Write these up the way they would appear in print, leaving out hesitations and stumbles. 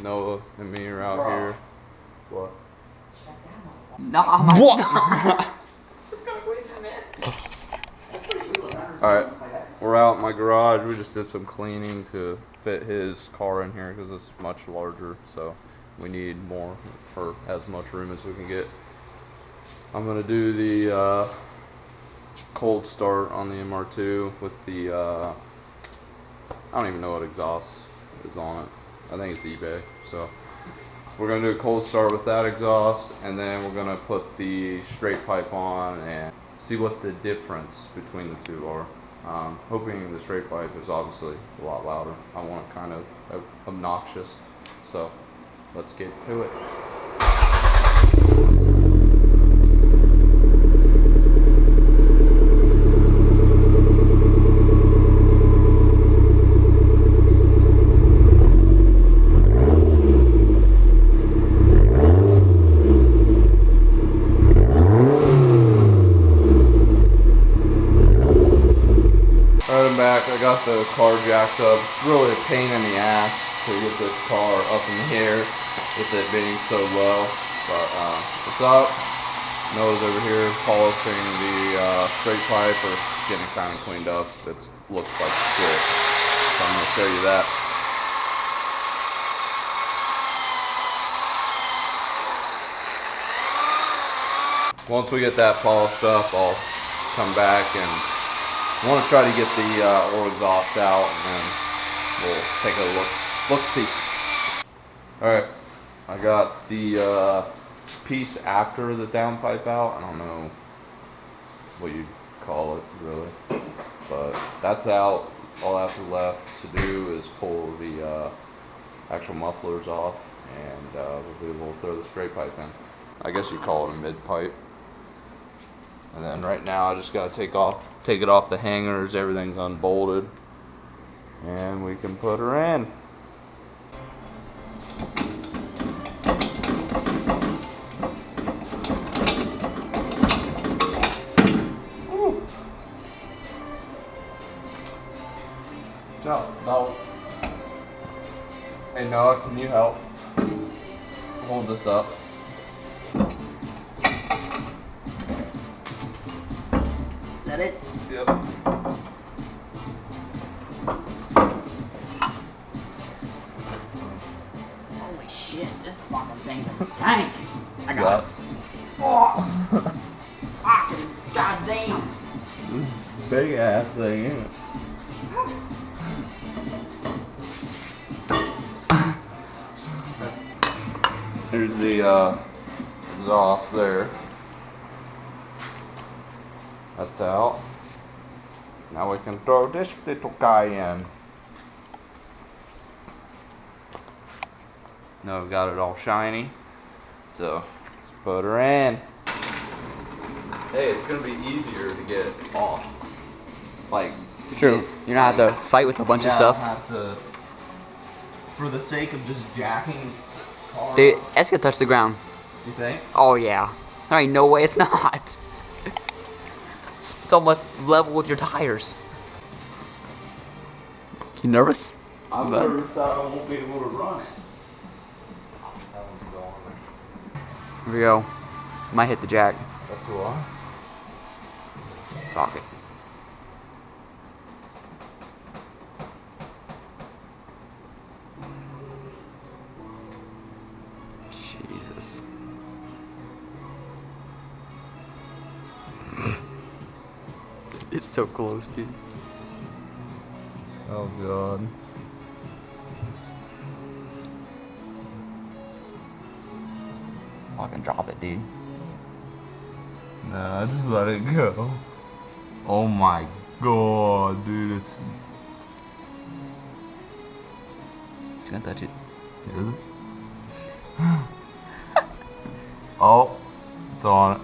Noah and me are out here. What? No, I'm like, what? no. Alright, we're out in my garage. We just did some cleaning to fit his car in here because it's much larger, so we need more or as much room as we can get. I'm gonna do the cold start on the MR2 with the I don't even know what exhaust is on it. I think it's eBay. So we're gonna do a cold start with that exhaust, and then we're gonna put the straight pipe on and see what the difference between the two are. Hoping the straight pipe is obviously a lot louder. I want it kind of obnoxious. So let's get to it. Back, I got the car jacked up. It's really a pain in the ass to get this car up in the air with it being so low, but it's up. Noah's over here polishing the straight pipe, or getting kind of cleaned up. It looks like shit, so I'm going to show you that. Once we get that polished up, I'll come back and I want to try to get the oil exhaust out, and then we'll take a look-see. Alright, I got the piece after the downpipe out. I don't know what you'd call it, really. But that's out. All I have left to do is pull the actual mufflers off, and we'll be able to throw the straight pipe in. I guess you call it a mid-pipe. And then right now I just gotta take it off the hangers. Everything's unbolted, and we can put her in. Woo. No. Hey Noah, can you help hold this up? It? Yep. Holy shit, this fucking thing's a tank. I got it. Oh! Fucking goddamn. This big ass thing, isn't it? Here's the exhaust there. That's out. Now we can throw this little guy in. Now we've got it all shiny. So let's put her in. Hey, it's gonna be easier to get off. Like, true. You're not have to fight with a bunch of stuff. Have to, for the sake of just jacking the car. Dude, it's gonna touch the ground. You think? Oh yeah. There ain't no way it's not. It's almost level with your tires. You nervous? I'm nervous that I won't be able to run it. That one's still on there. Here we go. Might hit the jack. That's why. Fuck it. Jesus. It's so close, dude. Oh god. Fucking drop it, dude. Nah, just let it go. Oh my god, dude, it's gonna touch it. Is it? Oh, it's on it.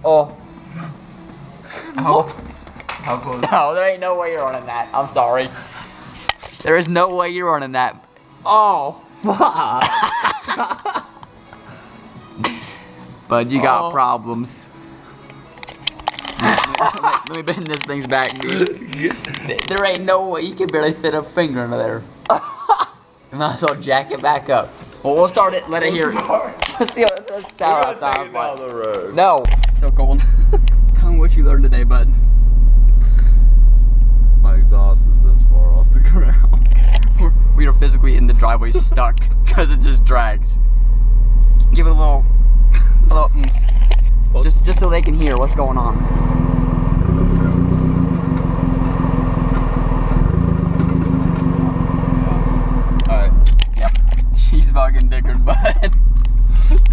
Oh. How close? No, there ain't no way you're running that. I'm sorry. There is no way you're running that. Oh, fuck. But you got problems. Let me bend this thing's back, dude. There ain't no way you can barely fit a finger into there. You might as well jack it back up. Well, we'll start it, let it hear. Let's see what it sounds like. Down the road. No. So, Colton, tell me what you learned today, bud. My exhaust is this far off the ground. We are physically in the driveway stuck because it just drags. Give it a little just so they can hear what's going on. Alright. Yep. She's fucking dickered, bud.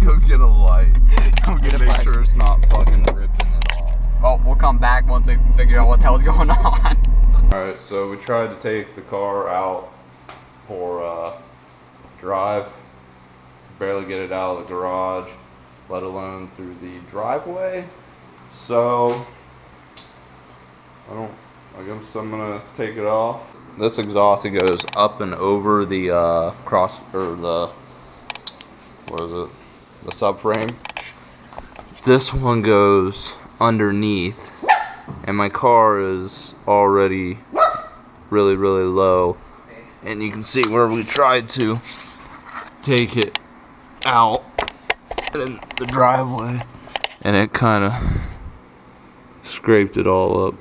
Go get a light. Go get a Make light. sure it's not fucking ripping it off. Well, we'll come back once we figure out what the hell's going on. Alright, so we tried to take the car out for drive. Barely get it out of the garage, let alone through the driveway. So I guess I'm gonna take it off. This exhaust, it goes up and over the the subframe. This one goes underneath, and my car is already really low, and you can see where we tried to take it out in the driveway, and it kind of scraped it all up.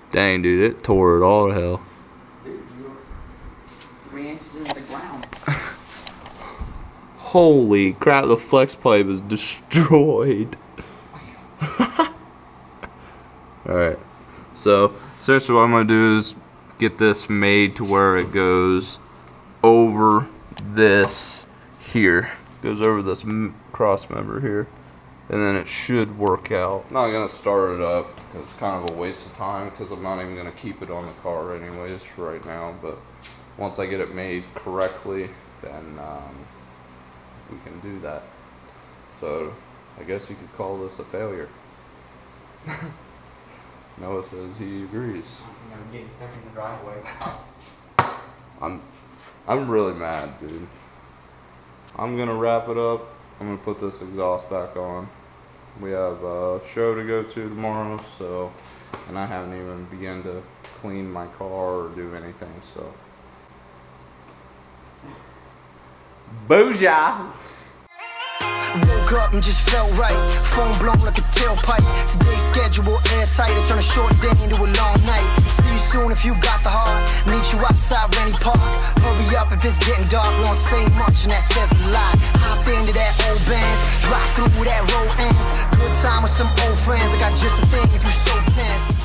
Dang, dude, it tore it all to hell. Dude, you were 3 inches into the ground. Holy crap, the flex pipe is destroyed. Alright, so seriously what I'm going to do is get this made to where it goes over this here. Goes over this cross member here, and then it should work out. I'm not going to start it up because it's kind of a waste of time, because I'm not even going to keep it on the car anyways right now, but once I get it made correctly, then we can do that. So I guess you could call this a failure. Noah says he agrees. I'm getting stuck in the driveway. I'm really mad, dude. I'm gonna wrap it up. I'm gonna put this exhaust back on. We have a show to go to tomorrow, so, and I haven't even begun to clean my car or do anything, so. Booyah! Woke up and just felt right. Phone blown like a tailpipe. Today's schedule airtight. I turn a short day into a long night. See you soon if you got the heart. Meet you outside Rennie Park. Hurry up if it's getting dark. We don't say much and that says a lot. Hop into that old bands. Drive through that road ends. Good time with some old friends. I got just a thing if you so tense.